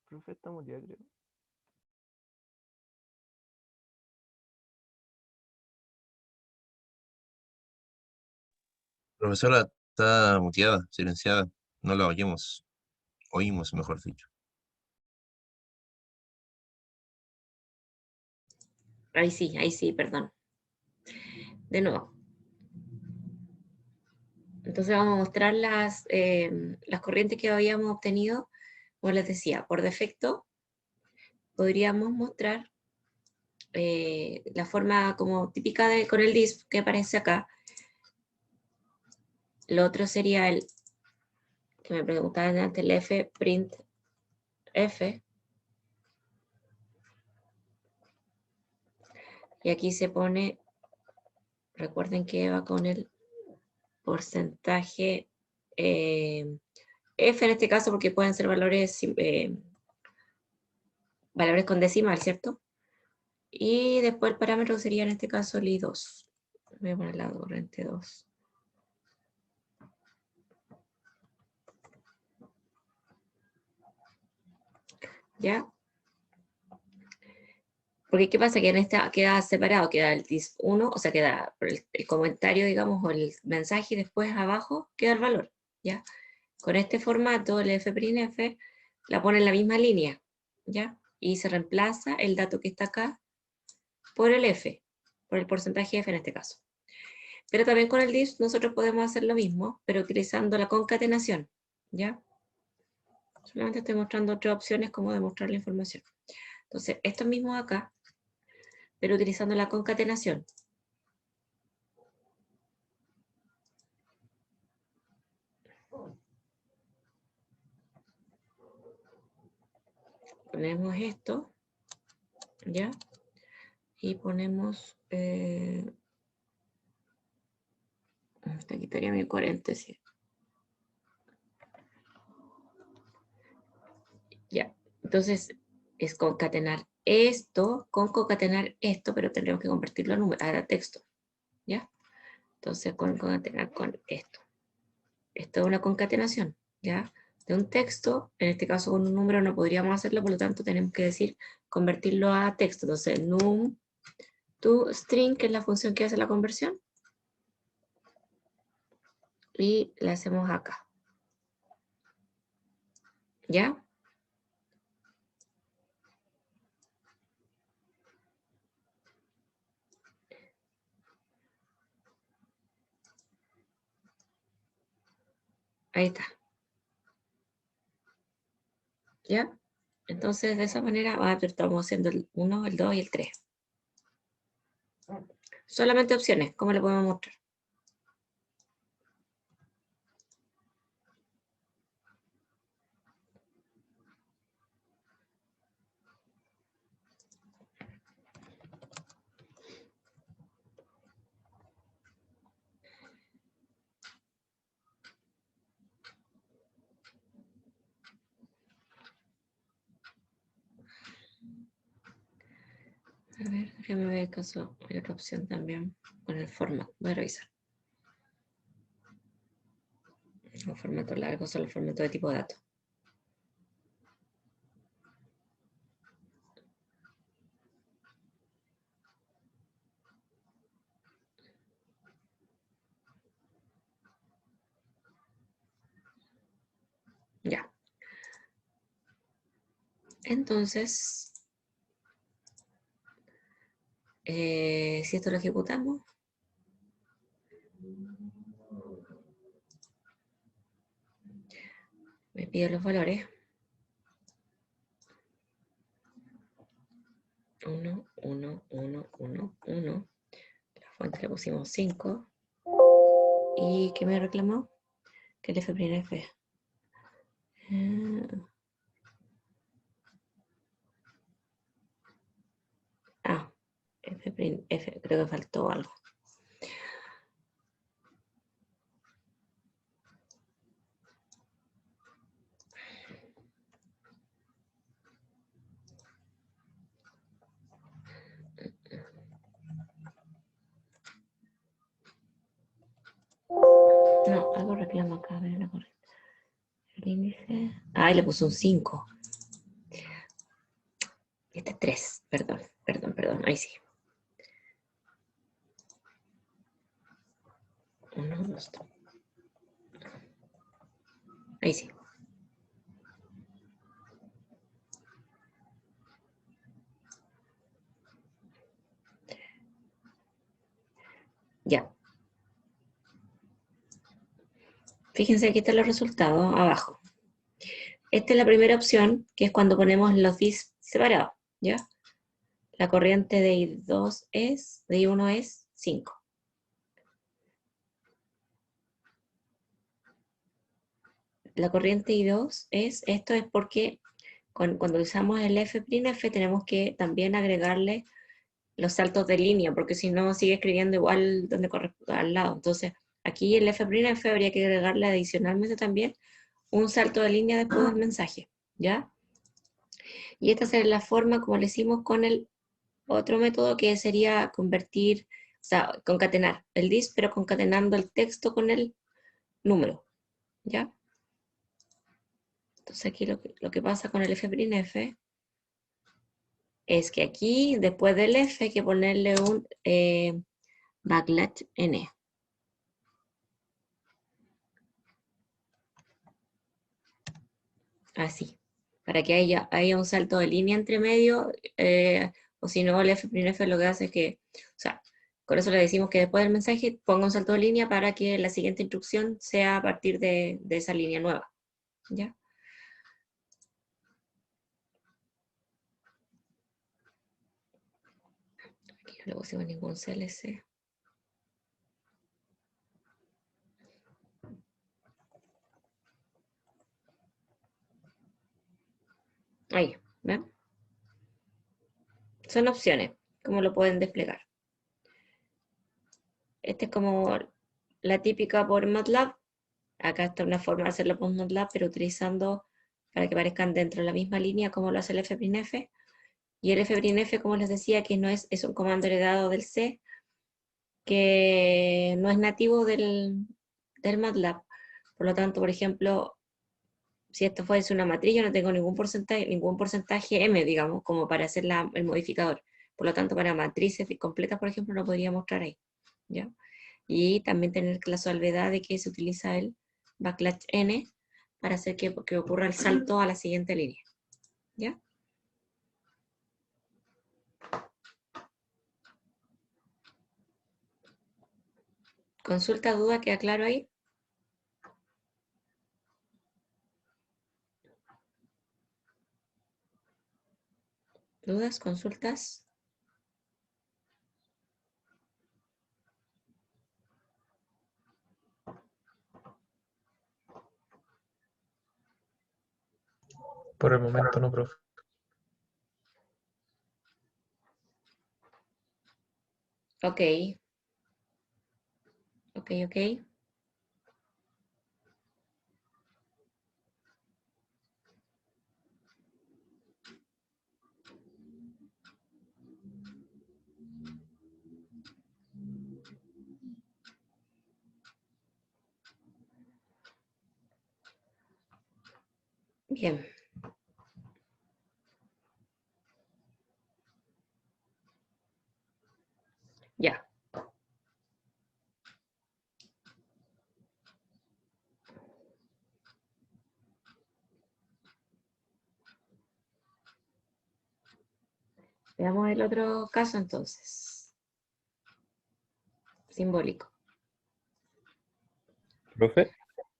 Profe, está muteada, creo. Profesora, está muteada, silenciada. No la oímos. Oímos, mejor dicho. Ahí sí, perdón. De nuevo. Entonces vamos a mostrar las corrientes que habíamos obtenido. Como les decía, por defecto podríamos mostrar la forma como típica con el disk que aparece acá. Lo otro sería el que me preguntaban antes, el fprintf. Y aquí se pone, recuerden que va con el porcentaje F en este caso, porque pueden ser valores con decimal, ¿cierto? Y después el parámetro sería en este caso el I2. Voy a poner la corriente 2. ¿Ya? Porque ¿qué pasa? Que en esta queda separado, queda el disk 1, o sea, queda el comentario, digamos, o el mensaje, y después abajo queda el valor, ¿ya? Con este formato, el fprintf la pone en la misma línea, ¿ya? Y se reemplaza el dato que está acá por el f, por el porcentaje f en este caso. Pero también con el disk nosotros podemos hacer lo mismo, pero utilizando la concatenación, ¿ya? Solamente estoy mostrando otras opciones como demostrar la información. Entonces, esto mismo acá, pero utilizando la concatenación. Ponemos esto, ¿ya? Y ponemos... esta quitaría mi 40, sí. Ya, entonces es concatenar esto con concatenar esto, pero tendremos que convertirlo a texto, ¿ya? Entonces concatenar con esto. Esto es una concatenación, ¿ya? De un texto, en este caso con un número no podríamos hacerlo, por lo tanto tenemos que decir convertirlo a texto. Entonces num to string, que es la función que hace la conversión, y la hacemos acá, ¿ya? Ahí está. ¿Ya? Entonces, de esa manera estamos haciendo el 1, el 2 y el 3. Solamente opciones, ¿cómo le podemos mostrar? A ver, déjame ver el caso. Hay otra opción también con el formato. Voy a revisar. Los formatos largos son los formatos de tipo dato. Ya. Entonces, si esto lo ejecutamos, me pide los valores. 1, 1, 1, 1, 1. La fuente le pusimos 5. ¿Y qué me reclamó? Que el fprintf. Fprintf, creo que faltó algo. No, algo reclama acá, a ver la correcta. El índice. Le puso un 5. Este es 3, perdón, ahí sí. 1, 2, 3. Ahí sí. Ya. Fíjense, aquí están los resultados abajo. Esta es la primera opción, que es cuando ponemos los dis separados, ¿ya? La corriente de I2 de I1 es 5. La corriente I2 esto es porque cuando usamos el F'F tenemos que también agregarle los saltos de línea, porque si no sigue escribiendo igual donde corresponde al lado. Entonces, aquí el F'F habría que agregarle adicionalmente también un salto de línea después del mensaje, ¿ya? Y esta sería la forma como lo hicimos con el otro método, que sería convertir, o sea, concatenar el dis, pero concatenando el texto con el número, ¿ya? Entonces aquí lo que pasa con el F'F es que aquí, después del F, hay que ponerle un backslash N. Así, para que haya un salto de línea entre medio, o si no, el F'F lo que hace es que, o sea, con eso le decimos que después del mensaje ponga un salto de línea para que la siguiente instrucción sea a partir de esa línea nueva, ¿ya? Aquí no le pusimos ningún CLC. Ahí, ¿ven? Son opciones, cómo lo pueden desplegar. Esta es como la típica por MATLAB. Acá está una forma de hacerlo por MATLAB, pero utilizando para que parezcan dentro de la misma línea como lo hace el F'F. Y el F'F, como les decía, que no es un comando heredado del C, que no es nativo del MATLAB. Por lo tanto, por ejemplo, si esto fuese una matriz, yo no tengo ningún porcentaje M, digamos, como para hacer el modificador. Por lo tanto, para matrices completas, por ejemplo, lo podría mostrar ahí, ¿ya? Y también tener la salvedad de que se utiliza el backslash N para hacer que ocurra el salto a la siguiente línea, ¿ya? Consulta, duda, ¿queda claro ahí? ¿Dudas, consultas? Por el momento no, profe. Ok, ok. Bien. Ya. Veamos el otro caso entonces. Simbólico. Profe,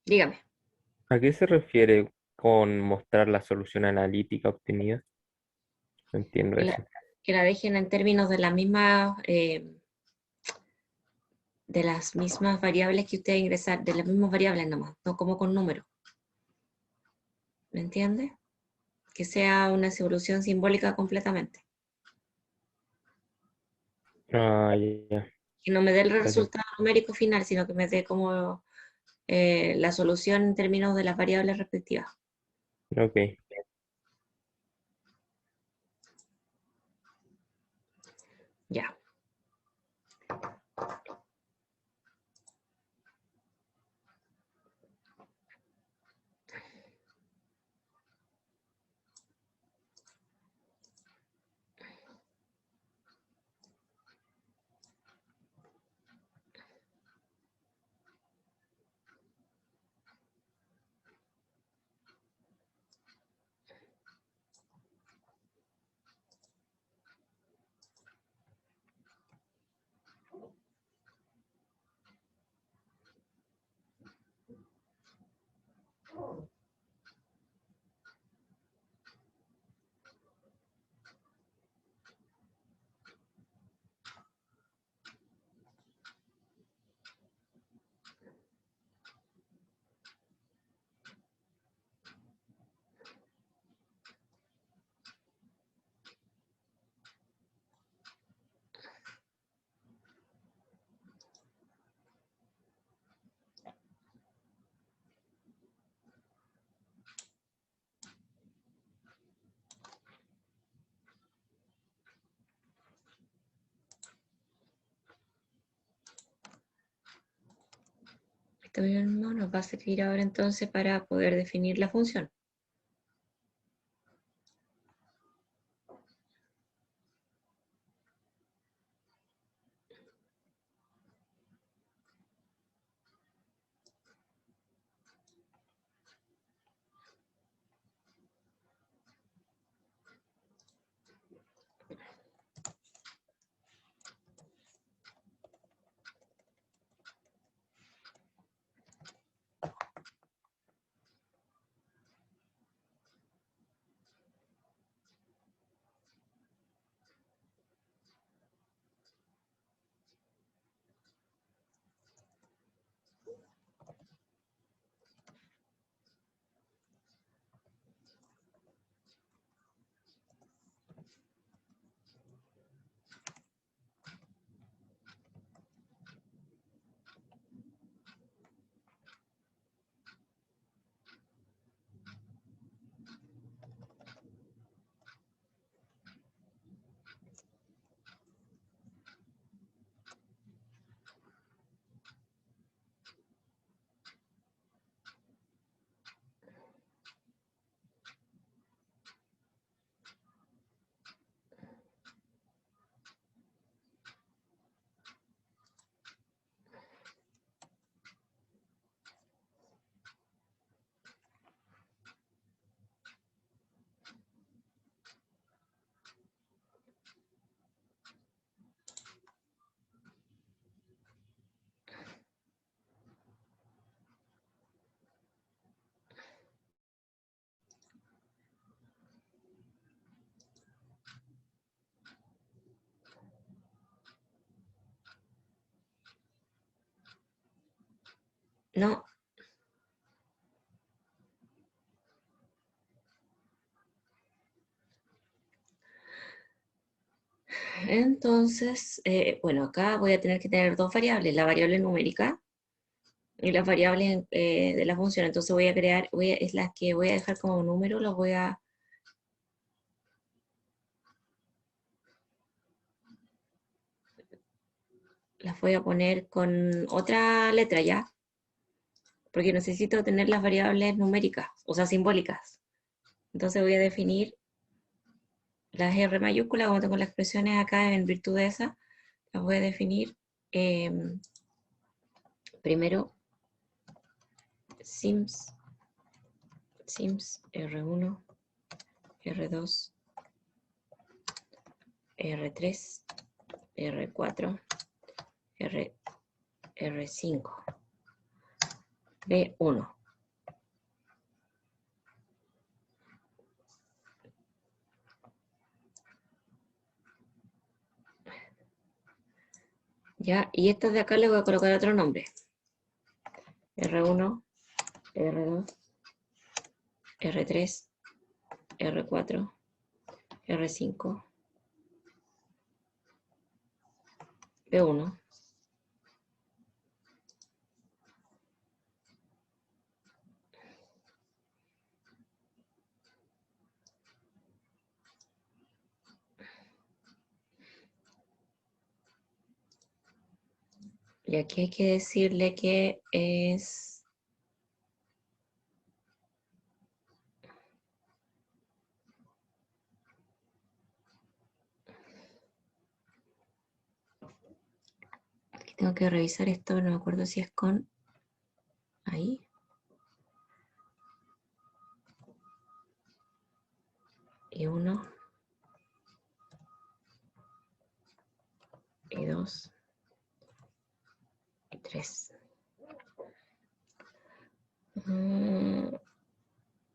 Dígame. ¿a qué se refiere con mostrar la solución analítica obtenida? No entiendo Que eso. que la dejen en términos de las mismas variables que usted ingresar, de las mismas variables nomás, no como con números. ¿Me entiende? Que sea una solución simbólica completamente. Ah, ya, Que no me dé el ya. resultado numérico final, sino que me dé como la solución en términos de las variables respectivas. Ok. Ya. esto mismo nos va a servir ahora entonces para poder definir la función. No. Entonces, bueno, acá voy a tener que tener dos variables, la variable numérica y las variables de la función. Entonces voy a crear, es las que voy a dejar como número, las voy a poner con otra letra ya, porque necesito tener las variables numéricas, o sea, simbólicas. Entonces voy a definir las R mayúsculas, como tengo las expresiones acá en virtud de esa, las voy a definir primero sims R1, R2, R3, R4, R5, B1. Ya, y estas de acá le voy a colocar otro nombre. R1, R2, R3, R4, R5, B1. Y aquí hay que decirle que es... Aquí tengo que revisar esto, no me acuerdo si es con... Ahí. Y 1. Y 2. Y 3.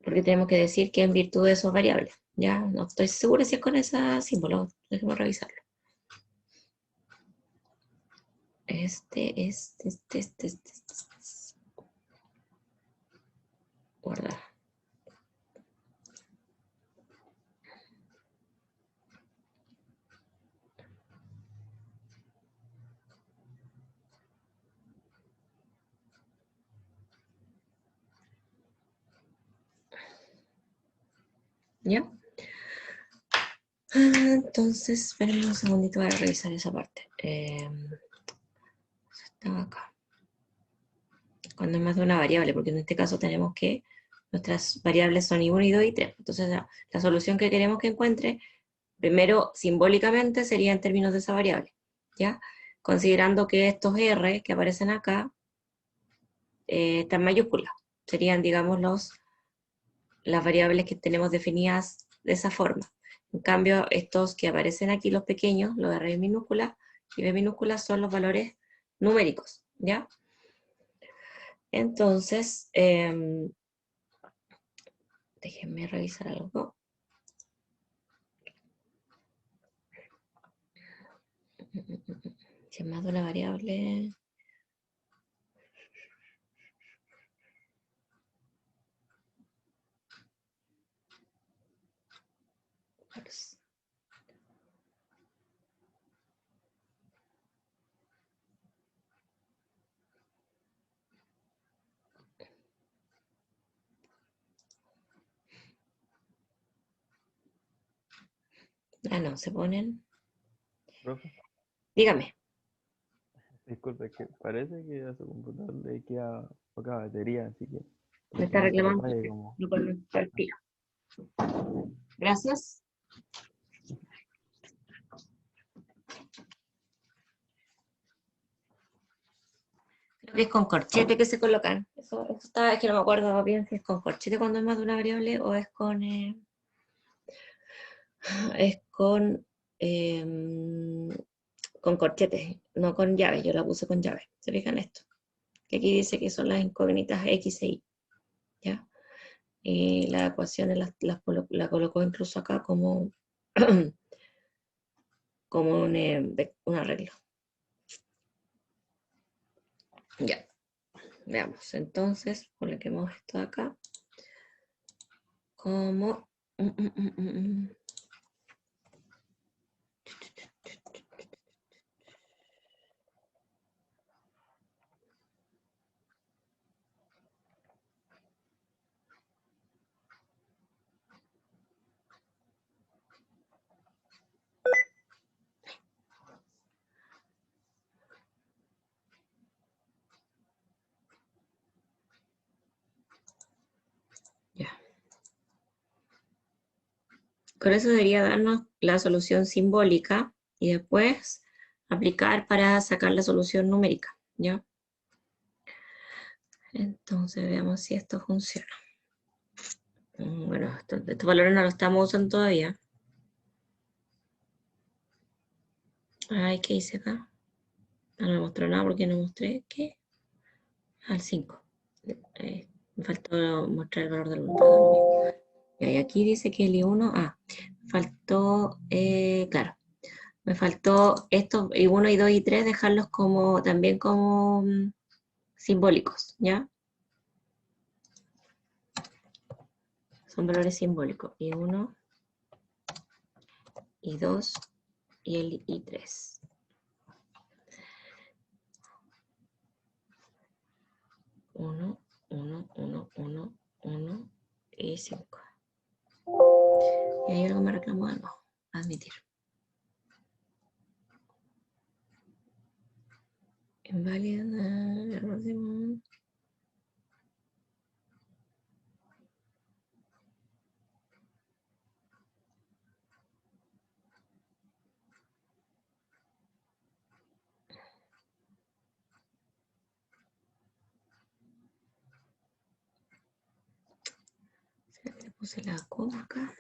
Porque tenemos que decir que en virtud de esos variables. Ya, no estoy segura si es con ese símbolo. Déjeme revisarlo. Este. Guardar. ¿Ya? Entonces, espérenme un segundito para revisar esa parte. Estaba acá. cuando es más de una variable, porque en este caso tenemos que nuestras variables son y1, y2, y 3. Entonces la solución que queremos que encuentre, primero simbólicamente sería en términos de esa variable, ¿ya? Considerando que estos R que aparecen acá están en mayúsculas, serían, digamos, las variables que tenemos definidas de esa forma. En cambio, estos que aparecen aquí, los pequeños, los R minúsculas y B minúsculas, son los valores numéricos, ¿ya? Entonces, déjenme revisar algo. Si es más de una variable... Pues, ah, no, se ponen... Profe, Dígame. disculpe, que parece que a su computador le queda poca batería, así que Me por está que no se le reclamando apague que como... lo ponemos al tiro. Gracias. Creo que es con corchete que se colocan. Eso está, es que no me acuerdo bien si es con corchete cuando es más de una variable o es con corchetes, no con llaves. Yo la puse con llaves. ¿Se fijan esto? Que aquí dice que son las incógnitas X e Y. ¿Ya? Y las ecuaciones la colocó incluso acá como, como un arreglo. Ya, veamos. Entonces, coloquemos esto acá como... Ya. Con eso debería darnos la solución simbólica y después aplicar para sacar la solución numérica, ¿ya? Entonces veamos si esto funciona. Bueno, estos valores no los estamos usando todavía. Ay, ¿qué hice acá? No me mostró nada porque no mostré, ¿qué? Al 5. Me faltó mostrar el valor del 1. Y aquí dice que el I1, faltó, claro, me faltó estos I1, I2 y 3 dejarlos como, también como simbólicos, ¿ya? Son valores simbólicos, I1, I2 y el I3. Uno, uno y 5. Y hay algo me reclamó de nuevo. Admitir. Inválida, error de... Le puse la coma acá.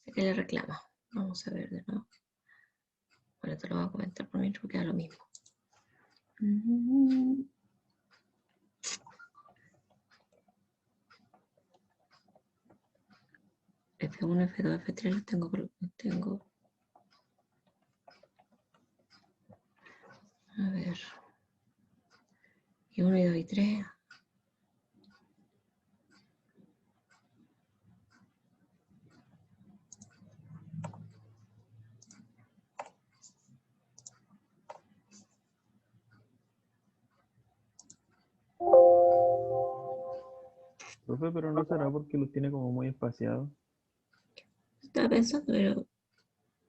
Sé que le reclama. Vamos a ver de nuevo. Bueno, te lo voy a comentar por mientras porque da lo mismo. F1, F2, F3 los tengo. A ver. Y 1, y 2, y 3. Profe, pero no será porque los tiene como muy espaciados. Estaba pensando, pero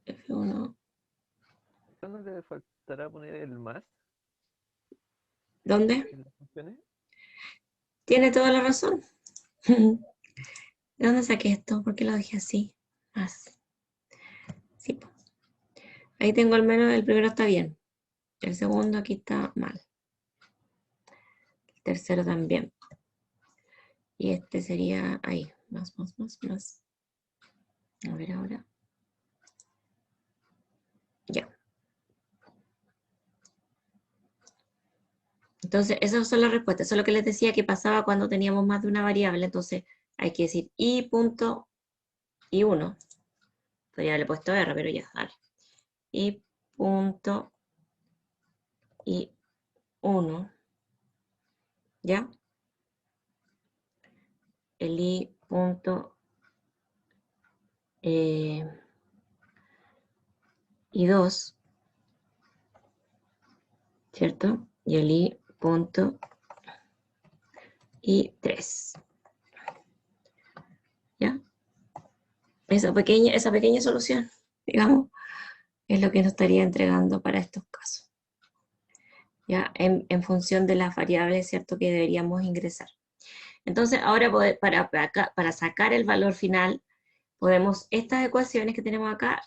F1. No le ¿Costará poner el más ¿Dónde? en las funciones? Tiene toda la razón. ¿De dónde saqué esto? ¿Por qué lo dejé así? Más. Sí, po. Ahí tengo al menos el primero está bien. El segundo aquí está mal. El tercero también. Y este sería ahí. Más. A ver ahora. Ya. Entonces, esas son las respuestas. Eso es lo que les decía que pasaba cuando teníamos más de una variable. Entonces, hay que decir i punto i1. Podría haberle puesto r, pero ya, dale. I punto i1. ¿Ya? El i punto i2, ¿cierto? Y el i punto i3. ¿Ya? Esa pequeña solución, digamos, es lo que nos estaría entregando para estos casos. ¿Ya? En función de las variables, ¿cierto? Que deberíamos ingresar. Entonces, ahora para sacar el valor final, podemos estas ecuaciones que tenemos acá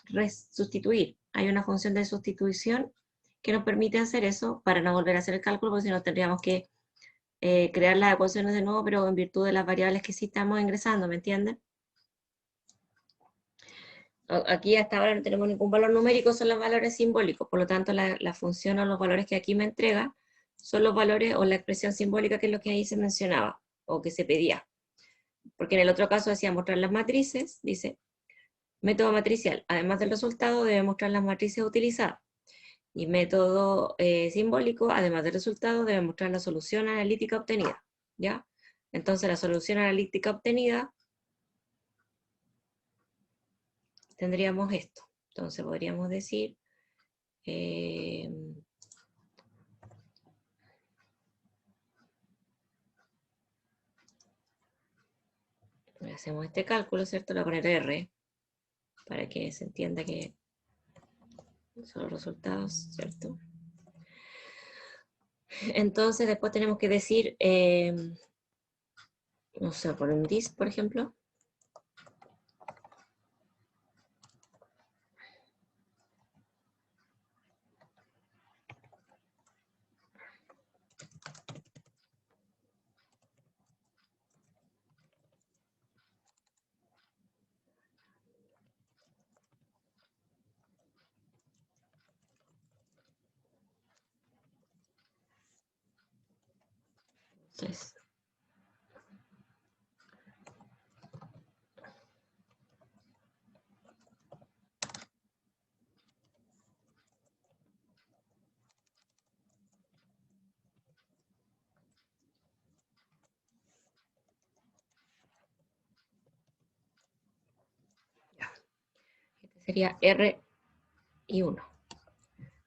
sustituir. Hay una función de sustitución que nos permite hacer eso para no volver a hacer el cálculo, porque si no tendríamos que crear las ecuaciones de nuevo, pero en virtud de las variables que sí estamos ingresando, ¿me entienden? Aquí hasta ahora no tenemos ningún valor numérico, son los valores simbólicos, por lo tanto la función o los valores que aquí me entrega son los valores o la expresión simbólica que es lo que ahí se mencionaba o que se pedía. Porque en el otro caso decía mostrar las matrices, dice, método matricial, además del resultado debe mostrar las matrices utilizadas. Y método simbólico, además del resultado, debe mostrar la solución analítica obtenida. ¿Ya? Entonces la solución analítica obtenida tendríamos esto. Entonces podríamos decir, hacemos este cálculo, ¿cierto? Le voy a poner R, para que se entienda que son los resultados, ¿cierto? Entonces después tenemos que decir, no sé, por un dis, por ejemplo. Entonces, este sería R y 1.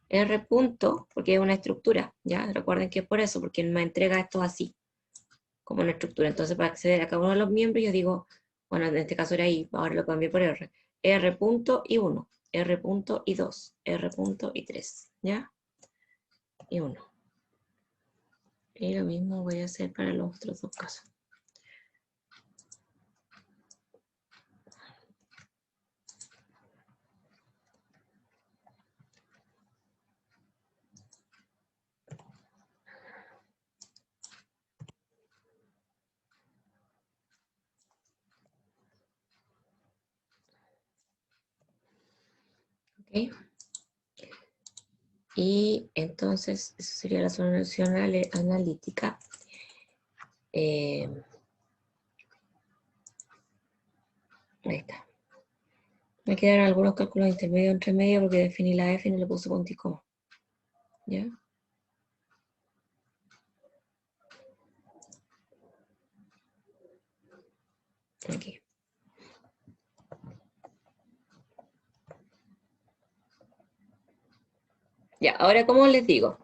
R punto, porque es una estructura, ¿ya? Recuerden que es por eso, porque me entrega esto así, como una estructura. Entonces, para acceder a cada uno de los miembros, yo digo, bueno, en este caso era I, ahora lo cambié por R. R punto y 1, R punto y 2, R punto y 3, ¿ya? Y 1. Y lo mismo voy a hacer para los otros dos casos. ¿Ok? Y entonces, eso sería la solución analítica. Ahí está. Me quedaron algunos cálculos intermedios entre medio porque definí la F y no le puse punto y coma. ¿Ya? Aquí. Ya, ahora, ¿cómo les digo?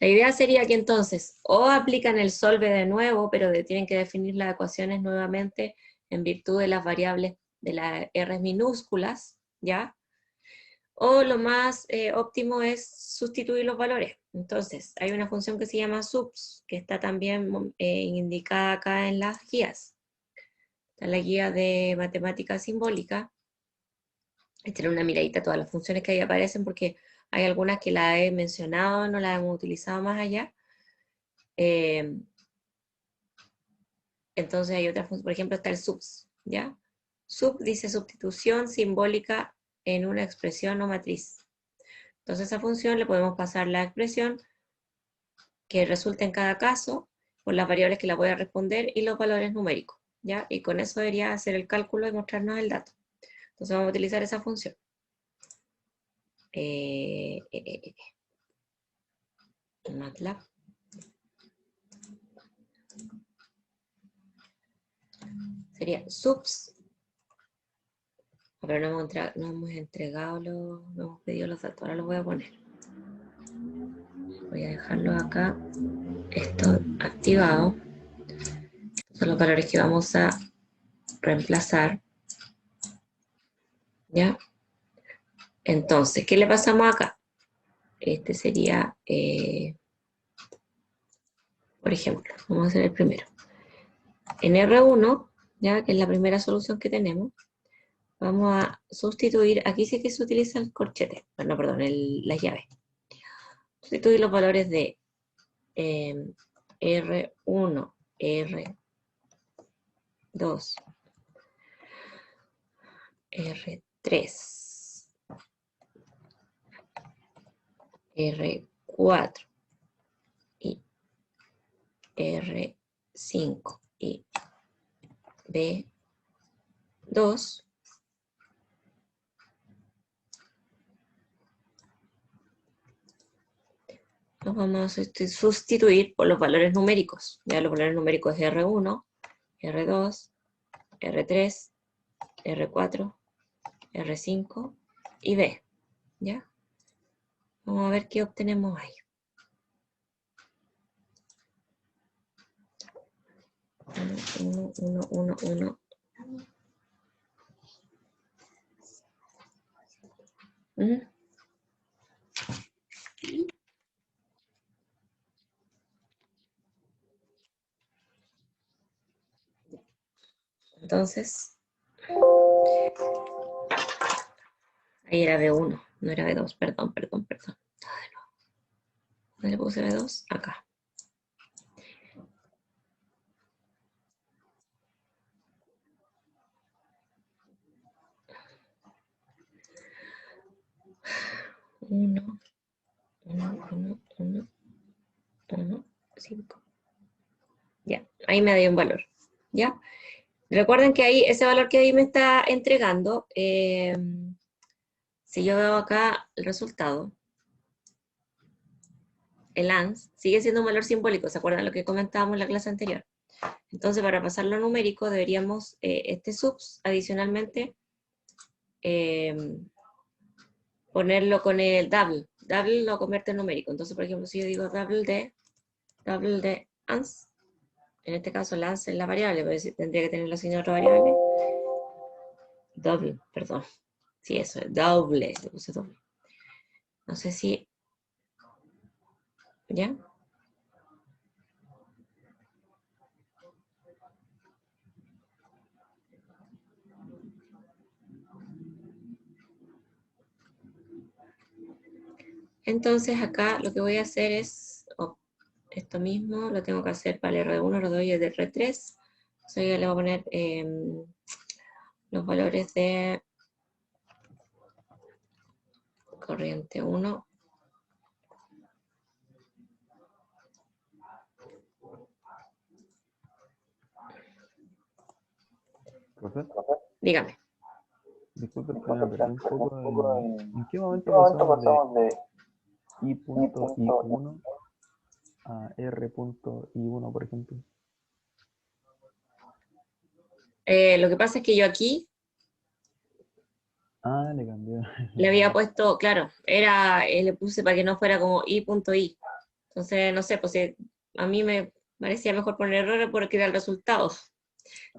La idea sería que entonces, o aplican el solve de nuevo, pero tienen que definir las ecuaciones nuevamente en virtud de las variables de las R minúsculas, ¿ya? O lo más óptimo es sustituir los valores. Entonces, hay una función que se llama subs, que está también indicada acá en las guías. Está en la guía de matemática simbólica. Echarle una miradita a todas las funciones que ahí aparecen, porque hay algunas que las he mencionado, no las hemos utilizado más allá. Entonces hay otras funciones, por ejemplo, está el subs, ¿ya? Sub dice sustitución simbólica en una expresión o matriz. Entonces a esa función le podemos pasar la expresión que resulta en cada caso, por las variables que la voy a responder y los valores numéricos, ¿ya? Y con eso debería hacer el cálculo y mostrarnos el dato. Entonces vamos a utilizar esa función. MATLAB. Sería subs. Pero no hemos entregado no hemos pedido los datos. Ahora los voy a poner. Voy a dejarlo acá. Esto activado. Estos son los valores que vamos a reemplazar. ¿Ya? Entonces, ¿qué le pasamos acá? Este sería, por ejemplo, vamos a hacer el primero. En R1, ya que es la primera solución que tenemos, vamos a sustituir, aquí sí que se utiliza el corchete, no, perdón, las llaves. Sustituir los valores de R1, R2, R3, R4 y R5 y B2 los vamos a sustituir por los valores numéricos. Ya los valores numéricos es R1, R2, R3, R4, R5 y B. ¿Ya? Vamos a ver qué obtenemos ahí. 1, 1, 1, 1, 1. Entonces, ahí era B1, no era B2, perdón. ¿Dónde le puse B2? Acá. Uno, 5. Ya, ahí me dio un valor. ¿Ya? Recuerden que ahí, ese valor que ahí me está entregando, si yo veo acá el resultado, el ANS, sigue siendo un valor simbólico, ¿se acuerdan lo que comentábamos en la clase anterior? Entonces, para pasarlo a numérico, deberíamos, este subs, adicionalmente, ponerlo con el double. Double lo convierte en numérico. Entonces, por ejemplo, si yo digo double de ANS, en este caso el ANS es la variable, pero tendría que tener la señal otra variable. Doble, perdón. Sí, eso es doble. Le puse doble. No sé si... ¿Ya? Entonces acá lo que voy a hacer es... esto mismo lo tengo que hacer para el R1, R2 y el R3. Entonces yo le voy a poner los valores de corriente 1. Profe, Dígame. disculpe que me perdí un poco ¿en qué momento pasamos de I.I1 a R.I1, por ejemplo? Lo que pasa es que yo aquí Ah, le cambió. le había puesto, claro, le puse para que no fuera como I.I. Entonces, no sé, pues a mí me parecía mejor poner errores porque era el resultado.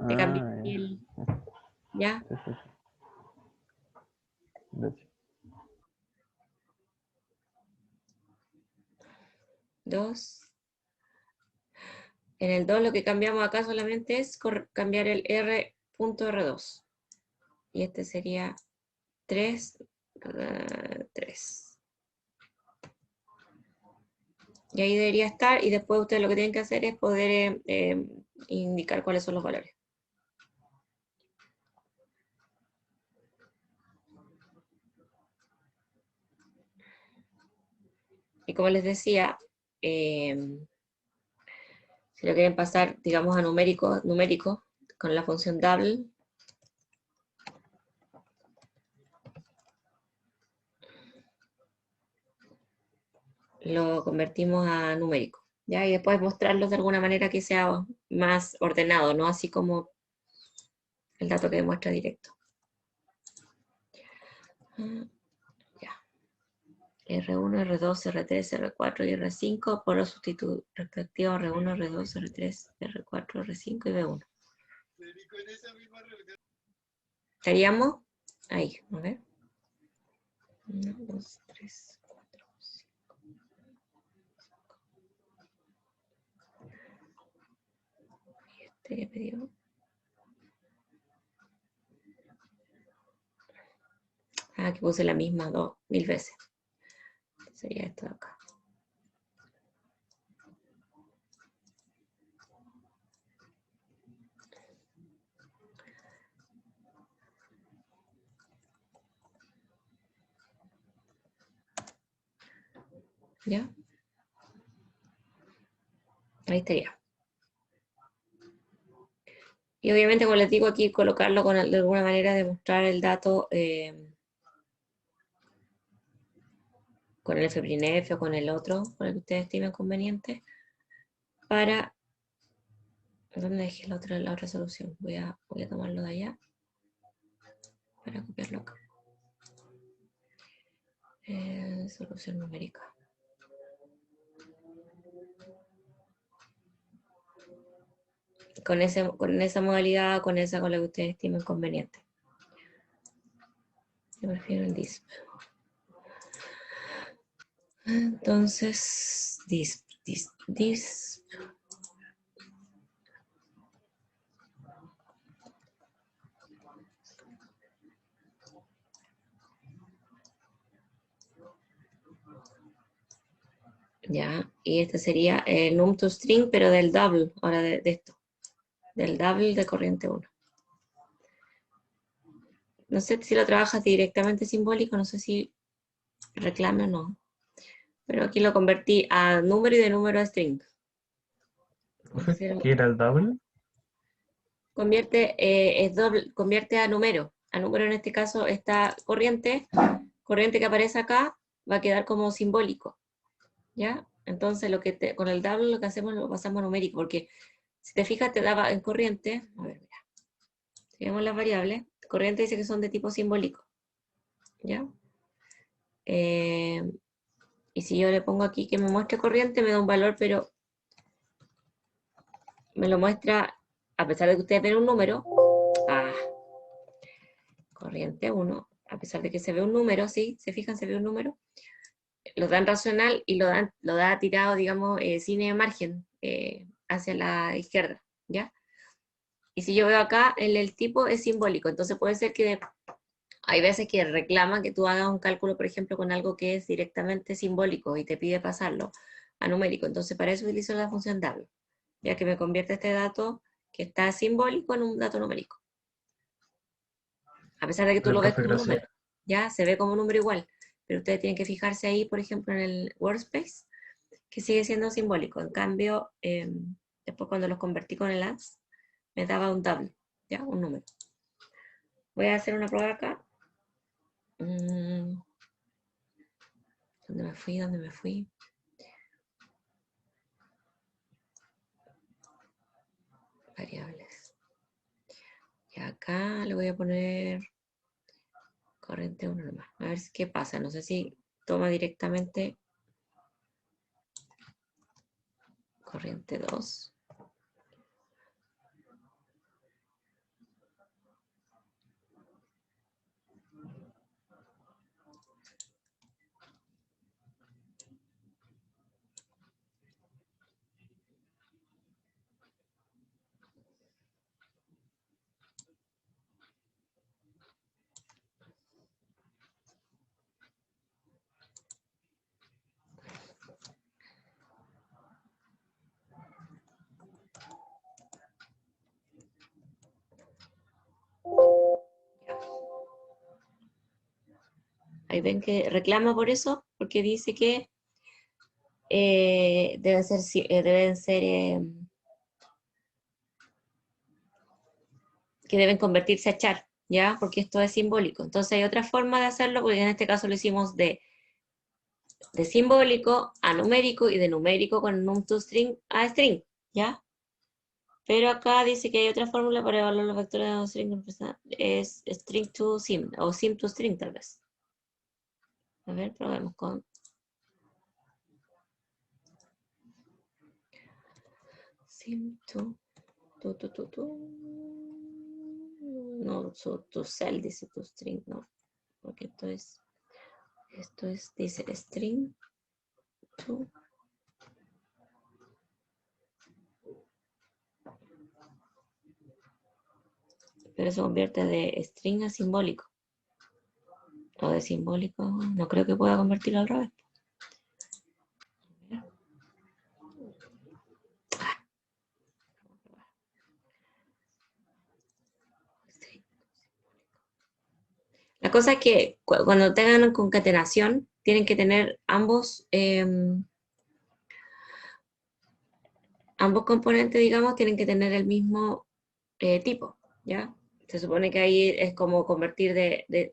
Le cambié Ah, el... ¿Ya? sí, sí, sí. Gracias. 2. En el 2 lo que cambiamos acá solamente es cambiar el R.R2. Y este sería 3, 3. Y ahí debería estar, y después ustedes lo que tienen que hacer es poder indicar cuáles son los valores. Y como les decía, si lo quieren pasar, digamos, a numérico, con la función double, lo convertimos a numérico, ¿ya? Y después mostrarlos de alguna manera que sea más ordenado, no así como el dato que demuestra directo. Ya. R1, R2, R3, R4 y R5 por los sustitutos respectivos R1, R2, R3, R4, R5 y B1. ¿Estaríamos? Ahí, a ver. 1, 2, 3, 4, 5. Y este que me dio. Aquí puse la misma 2000 veces. Sería esto de acá. ¿Ya? Ahí estaría. Y obviamente, como les digo aquí, colocarlo de alguna manera, demostrar el dato con el FPRINF o con el otro, con el que ustedes estimen conveniente, para... ¿Dónde dejé la otra solución? Voy a tomarlo de allá para copiarlo acá. Solución numérica. Con esa modalidad, con la que ustedes estimen conveniente. Yo prefiero el DISP. Entonces, DISP. Ya, y este sería el num2string, pero del double, ahora de esto. Del double de corriente 1. No sé si lo trabajas directamente simbólico, no sé si reclame o no. Pero aquí lo convertí a número y de número a string. ¿Qué era el double? Convierte a número. A número en este caso esta corriente que aparece acá va a quedar como simbólico. ¿Ya? Entonces con el double lo que hacemos lo pasamos a numérico, porque si te fijas te daba en corriente, a ver, mira, si vemos las variables, corriente dice que son de tipo simbólico. ¿Ya? Y si yo le pongo aquí que me muestre corriente, me da un valor, pero me lo muestra, a pesar de que ustedes ven un número, corriente 1, a pesar de que se ve un número, ¿sí? ¿Se fijan? Se ve un número. Lo dan racional y lo da tirado, digamos, sin margen hacia la izquierda, ¿ya? Y si yo veo acá, el tipo es simbólico, entonces puede ser que hay veces que reclama que tú hagas un cálculo, por ejemplo, con algo que es directamente simbólico y te pide pasarlo a numérico. Entonces, para eso utilizo la función double, ya que me convierte este dato que está simbólico en un dato numérico. A pesar de que tú lo ves como un número, ya se ve como un número igual, pero ustedes tienen que fijarse ahí, por ejemplo, en el workspace, que sigue siendo simbólico. En cambio, después cuando los convertí con el ANS, me daba un double, ya, un número. Voy a hacer una prueba acá. ¿Dónde me fui? ¿Dónde me fui? Variables. Y acá le voy a poner corriente 1 nomás. A ver qué pasa. No sé si toma directamente corriente 2. Ahí ven que reclama por eso, porque dice que deben ser que deben convertirse a char, ¿ya? Porque esto es simbólico. Entonces hay otra forma de hacerlo, porque en este caso lo hicimos de simbólico a numérico y de numérico con num to string a string, ¿ya? Pero acá dice que hay otra fórmula para evaluar los vectores de un string, es string to sim, o sim to string tal vez. A ver, probemos con sim to, no, to cell dice to string, no, porque dice string to, pero se convierte de string a simbólico. O de simbólico, no creo que pueda convertirlo al revés. La cosa es que cuando tengan concatenación, tienen que tener ambos componentes, digamos, tienen que tener el mismo tipo, ¿ya? Se supone que ahí es como convertir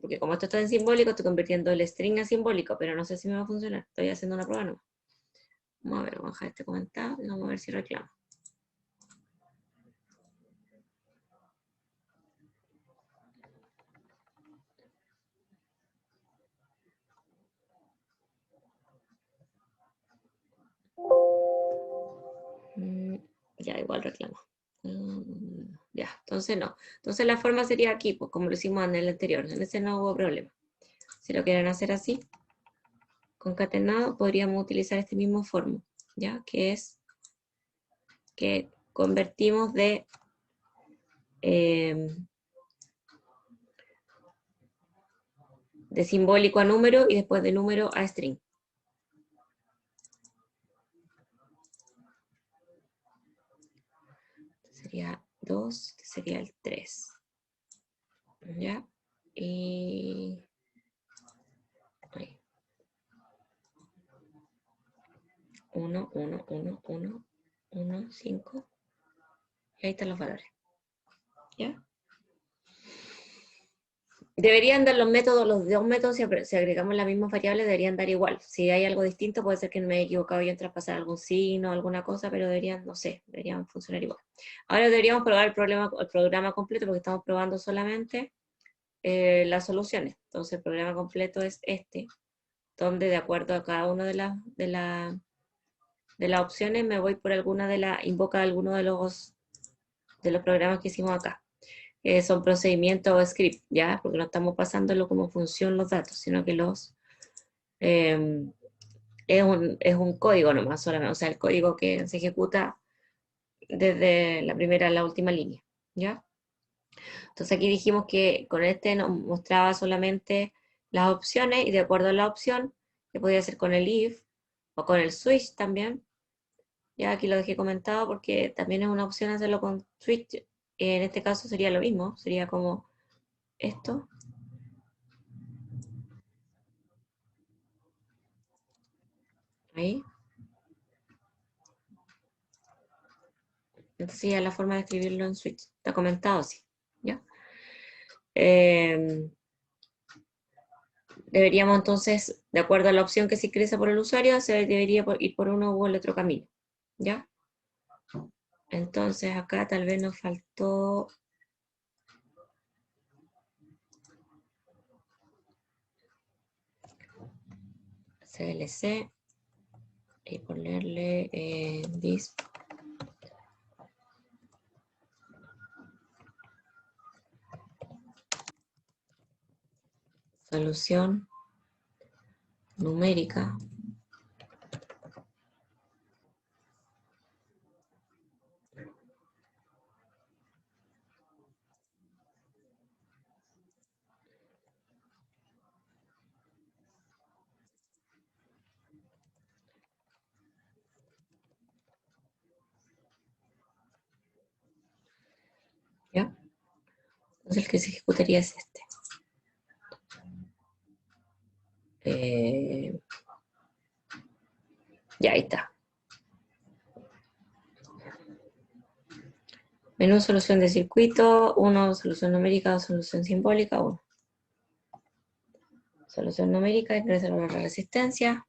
porque como esto está en simbólico, estoy convirtiendo el string a simbólico, pero no sé si me va a funcionar. Estoy haciendo una prueba nueva. Vamos a ver, vamos a dejar este comentado y vamos a ver si reclama. Ya, igual reclama. Ya, entonces no. Entonces la forma sería aquí, pues como lo hicimos en el anterior. En ese no hubo problema. Si lo quieren hacer así, concatenado, podríamos utilizar este mismo forma, ¿ya? Que es que convertimos de simbólico a número y después de número a string. Sería 2, este sería el 3. ¿Ya? Y... Ahí. 1, 1, 1, 1, 1, 5. Y ahí están los valores. ¿Ya? Deberían dar los métodos, los dos métodos, si agregamos las mismas variables, deberían dar igual. Si hay algo distinto, puede ser que me haya equivocado y en traspasar algún signo o alguna cosa, pero deberían, no sé, deberían funcionar igual. Ahora deberíamos probar el programa completo, porque estamos probando solamente las soluciones. Entonces el programa completo es este, donde de acuerdo a cada una de las opciones me voy por alguna invoca alguno de los programas que hicimos acá. Son procedimientos o script, ¿ya? Porque no estamos pasándolo como función los datos, sino que es un código nomás solamente, o sea, el código que se ejecuta desde la primera a la última línea, ¿ya? Entonces aquí dijimos que con este nos mostraba solamente las opciones y de acuerdo a la opción, que podía ser con el if o con el switch también. Ya aquí lo dejé comentado porque también es una opción hacerlo con switch. En este caso sería lo mismo, sería como esto. Ahí. Entonces ya la forma de escribirlo en switch. Está comentado, sí. ¿Ya? Deberíamos entonces, de acuerdo a la opción que se ingresa por el usuario, se debería ir por uno u el otro camino. ¿Ya? Entonces acá tal vez nos faltó CLC y ponerle this solución numérica ¿ya? Entonces el que se ejecutaría es este. Ya, ahí está. Menú solución de circuito, 1, solución numérica, 2, solución simbólica, 1. Solución numérica, ingresa la resistencia.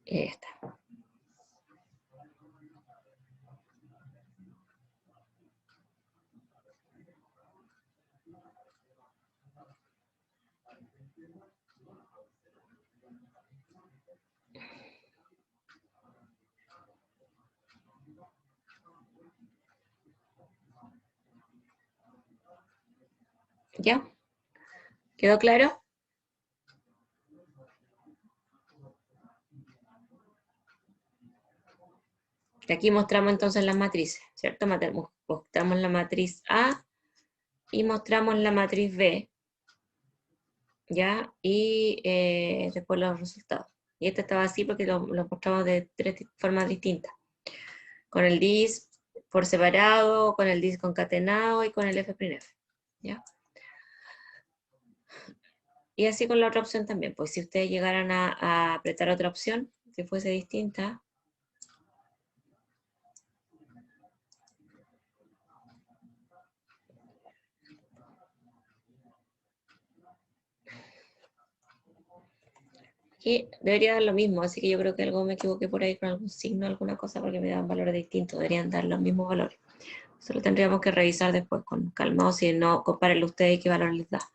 Y ahí está. ¿Ya? ¿Quedó claro? De aquí mostramos entonces las matrices, ¿cierto? Mostramos la matriz A y mostramos la matriz B, ¿ya? Y después los resultados. Y este estaba así porque lo mostramos de 3 formas distintas. Con el dis por separado, con el dis concatenado y con el F'F, ¿ya? Y así con la otra opción también, pues si ustedes llegaran a apretar otra opción, que fuese distinta, que debería dar lo mismo, así que yo creo que algo me equivoqué por ahí con algún signo, alguna cosa, porque me dan valores distintos, deberían dar los mismos valores. Eso lo tendríamos que revisar después con calma, o si no, compárenlo ustedes y qué valor les da.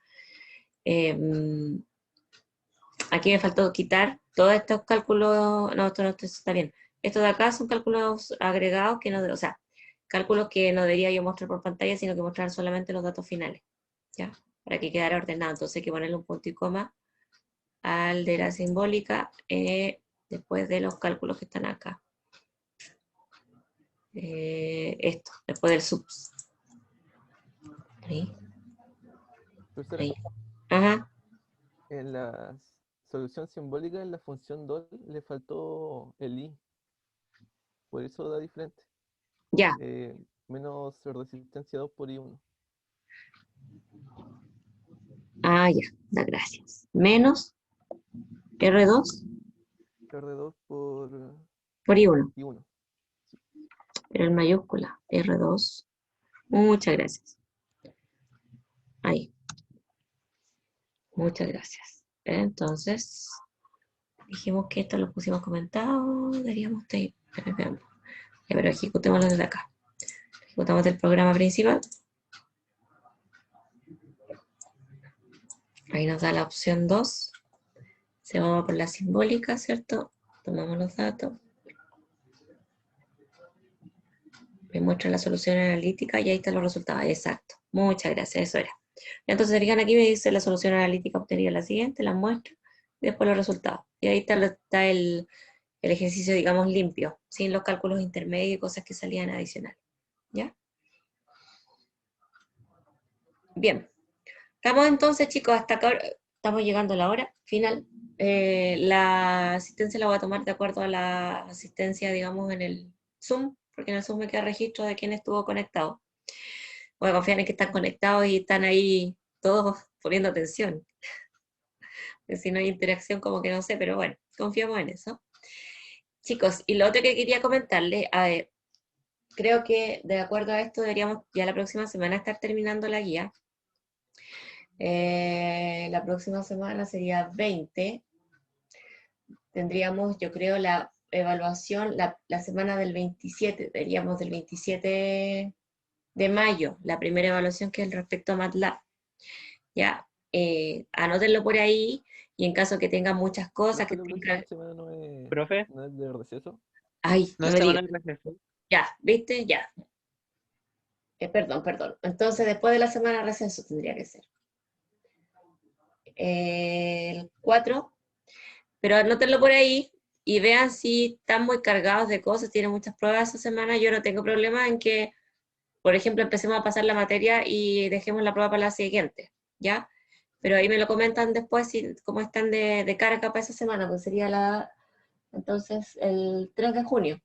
Aquí me faltó quitar todos estos cálculos, no, esto está bien. Estos de acá son cálculos agregados, que no, o sea, cálculos que no debería yo mostrar por pantalla, sino que mostrar solamente los datos finales, ¿ya? Para que quedara ordenado, entonces hay que ponerle un punto y coma al de la simbólica, después de los cálculos que están acá. Esto, después del subs. Ahí. Profesora, Ahí. Ajá. en la solución simbólica, en la función DOL, le faltó el I. Por eso da diferente. Ya. Menos resistencia 2 por I1. Ah, ya. Da gracias. Menos R2 R2 por I1. I1. Pero en mayúscula. R2. Muchas gracias. Ahí. Muchas gracias. Entonces, dijimos que esto lo pusimos comentado. Deberíamos de... Ya, pero ejecutémoslo desde acá. Ejecutamos del programa principal. Ahí nos da la opción 2. Se va por la simbólica, ¿cierto? Tomamos los datos. Me muestra la solución analítica y ahí están los resultados. Exacto. Muchas gracias, eso era. Entonces, fijan aquí me dice la solución analítica obtenida la siguiente, la muestra, y después los resultados. Y ahí está el ejercicio, digamos, limpio, sin los cálculos intermedios y cosas que salían adicionales. ¿Ya? Bien. Estamos entonces, chicos, hasta acá. Estamos llegando a la hora final. La asistencia la voy a tomar de acuerdo a la asistencia, digamos, en el Zoom, porque en el Zoom me queda registro de quién estuvo conectado. Voy a confiar en que están conectados y están ahí todos poniendo atención. Si no hay interacción, como que no sé, pero bueno, confiamos en eso. Chicos, y lo otro que quería comentarles, creo que de acuerdo a esto deberíamos ya la próxima semana estar terminando la guía. La próxima semana sería 20. Tendríamos, yo creo, la evaluación la semana del 27, veríamos del 27 de mayo, la primera evaluación que es respecto a MATLAB. Ya, anótenlo por ahí, y en caso que tengan muchas cosas que La próxima tengan... semana no Profe, es de receso. Ay, ¿no no es me semana digas. de receso? Ya, ¿viste? Ya. Perdón. Entonces, después de la semana de receso tendría que ser. El 4, pero anótenlo por ahí y vean si están muy cargados de cosas, tienen muchas pruebas esa semana. Yo no tengo problema en que, por ejemplo, empecemos a pasar la materia y dejemos la prueba para la siguiente, ¿ya? Pero ahí me lo comentan después si, cómo están de carga para esa semana, pues sería entonces el 3 de junio.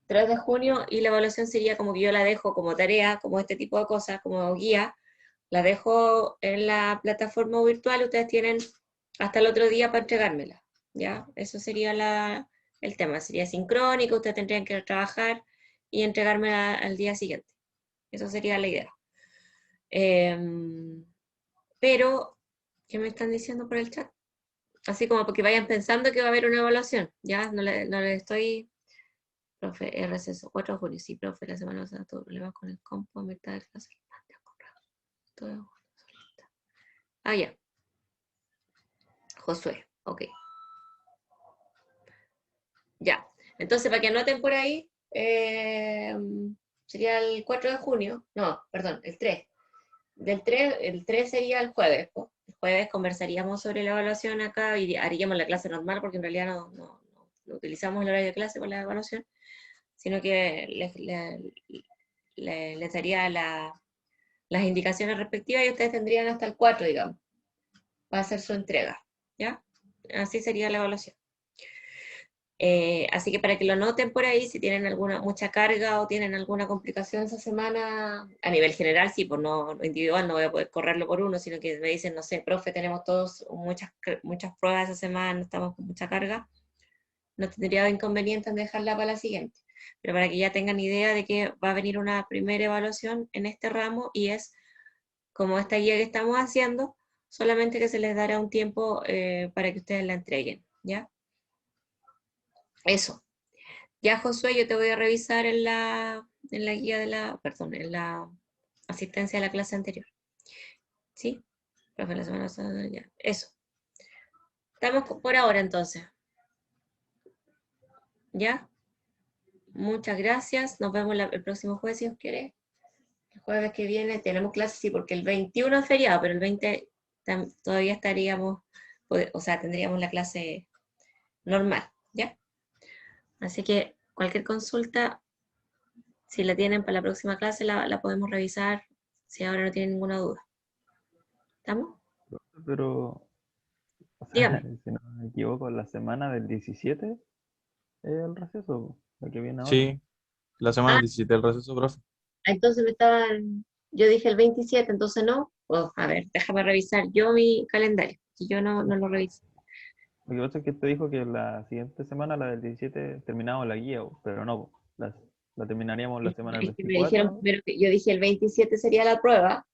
3 de junio, y la evaluación sería como que yo la dejo como tarea, como este tipo de cosas, como guía, la dejo en la plataforma virtual, ustedes tienen hasta el otro día para entregármela, ¿ya? Eso sería el tema, sería sincrónico, ustedes tendrían que trabajar y entregármela al día siguiente. Eso sería la idea. Pero, ¿qué me están diciendo por el chat? Así como porque vayan pensando que va a haber una evaluación, ¿ya? No le estoy... Profe, receso, 4 de junio, sí, profe, la semana pasada tuve problemas con el compo, mitad de clase. Ah, ya. Josué, ok. Ya. Entonces, para que anoten por ahí, sería el 4 de junio, no, perdón, el 3. El 3 sería el jueves, ¿no? El jueves conversaríamos sobre la evaluación acá y haríamos la clase normal porque en realidad no utilizamos el horario de clase para la evaluación, sino que les daría las indicaciones respectivas y ustedes tendrían hasta el 4, digamos, para hacer su entrega, ¿ya? Así sería la evaluación. Así que para que lo noten por ahí, si tienen mucha carga o tienen alguna complicación esa semana, a nivel general, sí, pues no individual, no voy a poder correrlo por uno, sino que me dicen, no sé, profe, tenemos todos muchas pruebas esa semana, estamos con mucha carga, no tendría inconveniente en dejarla para la siguiente. Pero para que ya tengan idea de que va a venir una primera evaluación en este ramo y es como esta guía que estamos haciendo, solamente que se les dará un tiempo para que ustedes la entreguen, ¿ya? Eso. Ya, Josué, yo te voy a revisar en la guía en la asistencia a la clase anterior. ¿Sí? Profe, la semana pasada, ya. Eso. Estamos por ahora, entonces. ¿Ya? Muchas gracias. Nos vemos el próximo jueves, si os quiere. El jueves que viene tenemos clase, sí, porque el 21 es feriado, pero el 20 todavía estaríamos, o sea, tendríamos la clase normal, ¿ya? Así que cualquier consulta, si la tienen para la próxima clase, la podemos revisar, si ahora no tienen ninguna duda. ¿Estamos? Pero, o sea, Dígame. si no me equivoco, la semana del 17 es el receso, la que viene ahora. Sí, la semana Ah, 17 del receso, profe. entonces yo dije el 27, entonces no. Oh, a ver, déjame revisar yo mi calendario, que yo no lo reviso. Lo que pasa es que te dijo que la siguiente semana, la del 17, terminábamos la guía, pero no, la terminaríamos la semana del Es que me dijeron 24. primero que yo dije el 27 sería la prueba,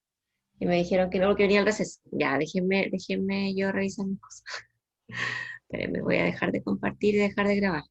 y me dijeron que no, porque venía el receso. Ya, déjenme yo revisar mis cosas. Pero me voy a dejar de compartir y dejar de grabar.